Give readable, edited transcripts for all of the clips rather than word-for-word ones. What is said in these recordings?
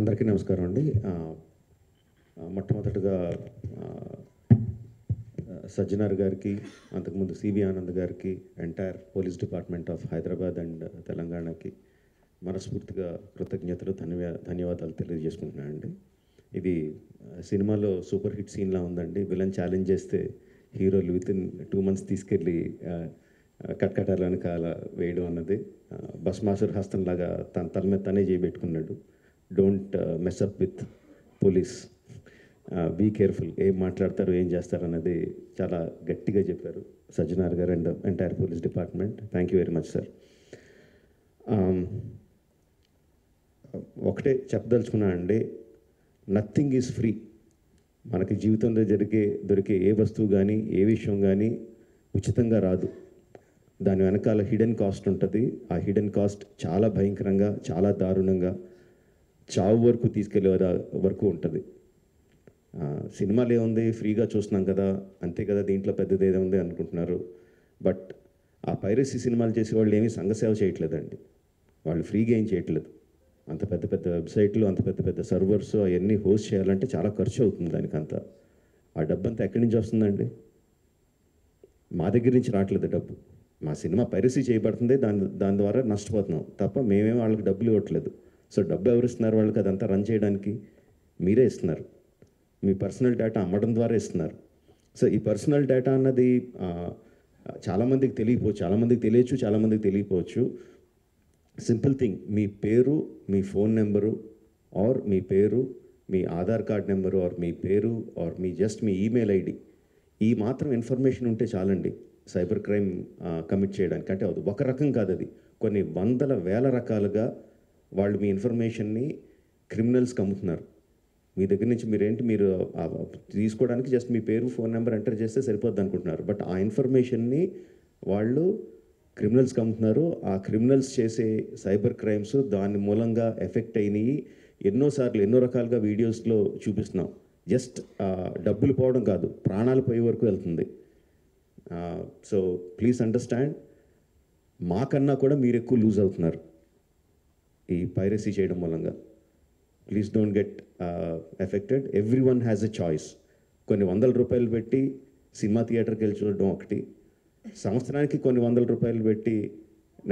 అందరికీ నమస్కారం అండి. మొట్టమొదటగా సజ్జనార్ గారికి, అంతకుముందు సివి ఆనంద్ గారికి, entire police department of Hyderabad and తెలంగాణకి మనస్ఫూర్తిగా కృతజ్ఞతలు, ధన్యవాదాలు తెలియజేసుకుంటున్నానండి. ఇది సినిమాలో సూపర్ హిట్ సీన్లా ఉందండి. విలన్ ఛాలెంజ్ చేస్తే హీరోలు వితిన్ 2 months తీసుకెళ్ళి కట్కటాల వెనకాల వేయడం అన్నది భస్మాసుర హస్తంలాగా తన తల మీద తనే చేయబెట్టుకున్నాడు. Don't mess up with police, be careful, ఏం మాట్లాడతారు ఏం చేస్తారు అన్నది చాలా గట్టిగా చెప్పారు సజ్జనార్ గారు and entire police department. Thank you very much sir. ఒకటే చెప్పదలుచుకున్నా అండి, నథింగ్ ఈజ్ ఫ్రీ. మనకి జీవితంలో దొరికే ఏ వస్తువు కానీ ఏ విషయం కానీ ఉచితంగా రాదు. దాని వెనకాల హిడెన్ కాస్ట్ ఉంటుంది. ఆ హిడెన్ కాస్ట్ చాలా భయంకరంగా, చాలా దారుణంగా, చావు వరకు తీసుకెళ్లే వరకు ఉంటుంది. సినిమాలు ఏముంది, ఫ్రీగా చూస్తున్నాం కదా, అంతే కదా, దీంట్లో పెద్దది ఏదో ఉంది అనుకుంటున్నారు. బట్ ఆ పైరసీ సినిమాలు చేసే వాళ్ళు ఏమీ సంఘసేవ చేయట్లేదండి. వాళ్ళు ఫ్రీగా ఏం చేయట్లేదు. అంత పెద్ద పెద్ద వెబ్సైట్లు, అంత పెద్ద పెద్ద సర్వర్స్ అవన్నీ హోస్ట్ చేయాలంటే చాలా ఖర్చు అవుతుంది. దానికంతా ఆ డబ్బు అంతా ఎక్కడి నుంచి వస్తుందండి? మా దగ్గర నుంచి రావట్లేదు డబ్బు. మా సినిమా పైరసీ చేయబడుతుంది, దాని ద్వారా నష్టపోతున్నాం తప్ప మేమేం వాళ్ళకి డబ్బులు ఇవ్వట్లేదు. సో డబ్బు ఎవరు ఇస్తున్నారు వాళ్ళకి? అదంతా రన్ చేయడానికి మీరే ఇస్తున్నారు. మీ పర్సనల్ డేటా అమ్మడం ద్వారా ఇస్తున్నారు. సో ఈ పర్సనల్ డేటా అన్నది చాలామందికి తెలియకపోవచ్చు, చాలామందికి తెలియచ్చు, చాలామందికి తెలియకపోవచ్చు. సింపుల్ థింగ్, మీ పేరు, మీ ఫోన్ నెంబరు, ఆర్ మీ పేరు, మీ ఆధార్ కార్డ్ నెంబరు, ఆర్ మీ పేరు, ఆర్ మీ ఈమెయిల్ ఐడి, ఈ మాత్రం ఇన్ఫర్మేషన్ ఉంటే చాలండి సైబర్ క్రైమ్ కమిట్ చేయడానికి. అంటే అది ఒక రకం కాదు, అది కొన్ని వందల వేల రకాలుగా వాళ్ళు మీ ఇన్ఫర్మేషన్ని క్రిమినల్స్కి అమ్ముతున్నారు. మీ దగ్గర నుంచి మీరు తీసుకోవడానికి జస్ట్ మీ పేరు, ఫోన్ నెంబర్ ఎంటర్ చేస్తే సరిపోద్ది అనుకుంటున్నారు. బట్ ఆ ఇన్ఫర్మేషన్ని వాళ్ళు క్రిమినల్స్కి అమ్ముతున్నారు. ఆ క్రిమినల్స్ చేసే సైబర్ క్రైమ్స్ దాని మూలంగా ఎఫెక్ట్ అయినాయి. ఎన్నోసార్లు ఎన్నో రకాలుగా వీడియోస్లో చూపిస్తున్నాం. జస్ట్ డబ్బులు పోవడం కాదు, ప్రాణాలు పోయే వరకు వెళ్తుంది. సో ప్లీజ్ అండర్స్టాండ్, మాకన్నా కూడా మీరు ఎక్కువ లూజ్ అవుతున్నారు ఈ పైరసీ చేయడం మూలంగా. Please don't get affected. Every one has a choice. కొన్ని వందల రూపాయలు పెట్టి సినిమా థియేటర్కి వెళ్ళి చూడడం ఒకటి, సంవత్సరానికి కొన్ని వందల రూపాయలు పెట్టి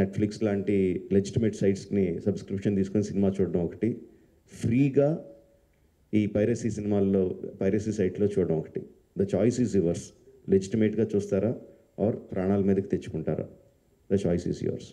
నెట్ఫ్లిక్స్ లాంటి లెజిటిమేట్ సైట్స్ని సబ్స్క్రిప్షన్ తీసుకొని సినిమా చూడడం ఒకటి, ఫ్రీగా ఈ పైరసీ సైట్లో చూడడం ఒకటి. The choice is yours. లెజిటిమేట్గా చూస్తారా ఆర్ ప్రాణాల మీదకి తెచ్చుకుంటారా? The choice is yours.